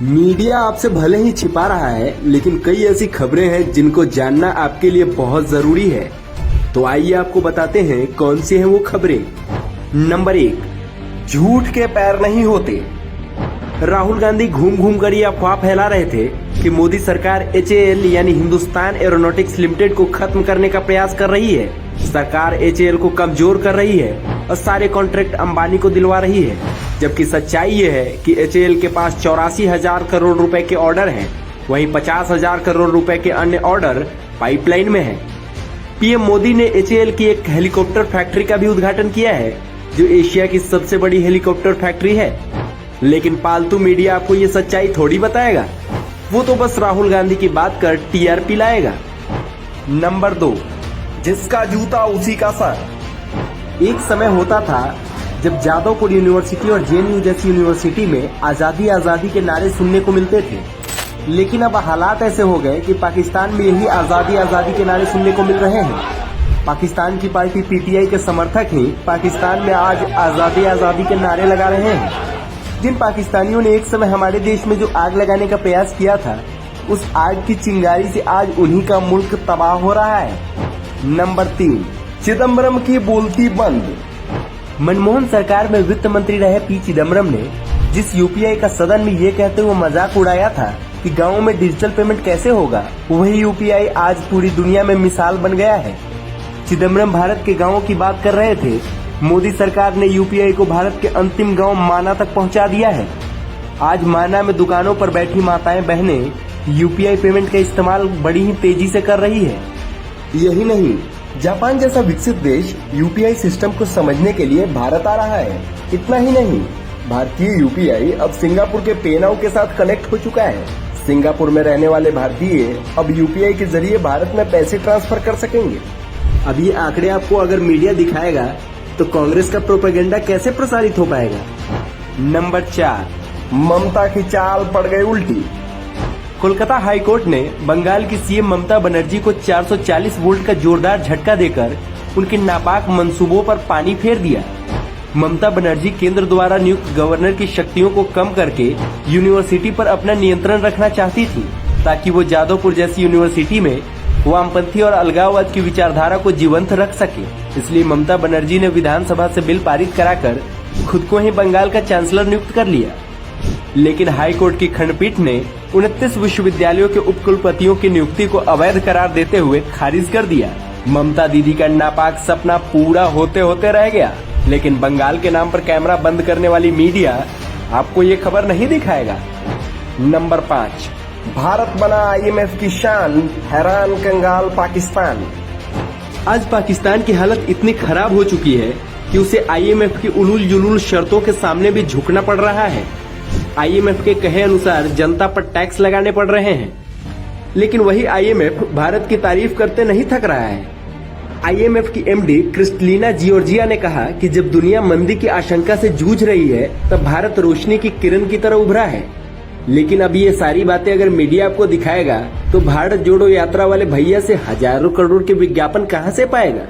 Media आपसे भले ही छिपा रहा है, लेकिन कई ऐसी खबरें हैं जिनको जानना आपके लिए बहुत जरूरी है। तो आइए आपको बताते हैं कौन सी हैं वो खबरें। नंबर 1, झूठ के पैर नहीं होते। राहुल गांधी घूम घूम कर ये अफवाह फैला रहे थे कि मोदी सरकार HAL यानी हिंदुस्तान एरोनॉटिक्स लिमिटेड को खत्म करने का प्रयास कर रही है। सरकार HAL को कमजोर कर रही है और सारे कॉन्ट्रैक्ट अंबानी को दिलवा रही है, जबकि सच्चाई ये है कि HAL के पास 84,000 करोड़ रुपए के ऑर्डर हैं, वहीं 50,000 करोड़ रुपए के अन्य ऑर्डर पाइपलाइन में हैं। पीएम मोदी ने HAL की एक हेलीकॉप्टर फैक्ट्री का भी उद्घाटन किया है, जो एशिया की सबसे बड़ी हेलीकॉप्टर फैक्ट्री है। लेकिन पालतू मीडिया आपको ये सच्चाई थोड़ी बताएगा, वो तो बस राहुल गांधी की बात कर TRP लाएगा। नंबर 2, जिसका जूता उसी का सर। एक समय होता था जब जादवपुर यूनिवर्सिटी और JNU जैसी यूनिवर्सिटी में आजादी आजादी के नारे सुनने को मिलते थे, लेकिन अब हालात ऐसे हो गए कि पाकिस्तान में यही आजादी आजादी के नारे सुनने को मिल रहे हैं। पाकिस्तान की पार्टी PTI के समर्थक ही पाकिस्तान में आज आजादी आजादी के नारे लगा रहे हैं। जिन पाकिस्तानियों ने एक समय हमारे देश में जो आग लगाने का प्रयास किया था, उस आग की चिंगारी से आज उन्हीं का मुल्क तबाह हो रहा है। नंबर 3, चिदम्बरम की बोलती बंद। मनमोहन सरकार में वित्त मंत्री रहे P चिदम्बरम ने जिस UPI का सदन में ये कहते हुए मजाक उड़ाया था कि गाँव में डिजिटल पेमेंट कैसे होगा, वही UPI आज पूरी दुनिया में मिसाल बन गया है। चिदम्बरम भारत के गाँवों की बात कर रहे थे। मोदी सरकार ने UPI को भारत के अंतिम गांव माना तक पहुंचा दिया है। आज माना में दुकानों पर बैठी माताएं बहनें UPI पेमेंट का इस्तेमाल बड़ी ही तेजी से कर रही है। यही नहीं, जापान जैसा विकसित देश UPI सिस्टम को समझने के लिए भारत आ रहा है। इतना ही नहीं, भारतीय UPI अब सिंगापुर के पेनाउ के साथ कनेक्ट हो चुका है। सिंगापुर में रहने वाले भारतीय अब UPI के जरिए भारत में पैसे ट्रांसफर कर सकेंगे। अब ये आंकड़े आपको अगर मीडिया दिखाएगा तो कांग्रेस का प्रोपेगेंडा कैसे प्रसारित हो पाएगा। नंबर 4, ममता की चाल पड़ गई उल्टी। कोलकाता हाई कोर्ट ने बंगाल की CM ममता बनर्जी को 440 वोल्ट का जोरदार झटका देकर उनके नापाक मंसूबों पर पानी फेर दिया। ममता बनर्जी केंद्र द्वारा नियुक्त गवर्नर की शक्तियों को कम करके यूनिवर्सिटी पर अपना नियंत्रण रखना चाहती थी, ताकि वो जादवपुर जैसी यूनिवर्सिटी में वामपंथी और अलगाववाद की विचारधारा को जीवंत रख सके। इसलिए ममता बनर्जी ने विधानसभा से बिल पारित कराकर खुद को ही बंगाल का चांसलर नियुक्त कर लिया। लेकिन हाई कोर्ट की खंडपीठ ने 29 विश्वविद्यालयों के उपकुलपतियों की नियुक्ति को अवैध करार देते हुए खारिज कर दिया। ममता दीदी का नापाक सपना पूरा होते होते रह गया, लेकिन बंगाल के नाम पर कैमरा बंद करने वाली मीडिया आपको ये खबर नहीं दिखाएगा। नंबर 5, भारत बना IMF की शान, हैरान कंगाल पाकिस्तान। आज पाकिस्तान की हालत इतनी खराब हो चुकी है कि उसे IMF की उलूल जुलूल शर्तों के सामने भी झुकना पड़ रहा है। IMF के कहे अनुसार जनता पर टैक्स लगाने पड़ रहे हैं, लेकिन वही IMF भारत की तारीफ करते नहीं थक रहा है। IMF की MD क्रिस्टलिना जियोर्जिया ने कहा कि जब दुनिया मंदी की आशंका से जूझ रही है, तब भारत रोशनी की किरण की तरह उभरा है। लेकिन अब ये सारी बातें अगर मीडिया आपको दिखाएगा, तो भारत जोड़ो यात्रा वाले भैया से हजारों करोड़ के विज्ञापन कहां से पाएगा।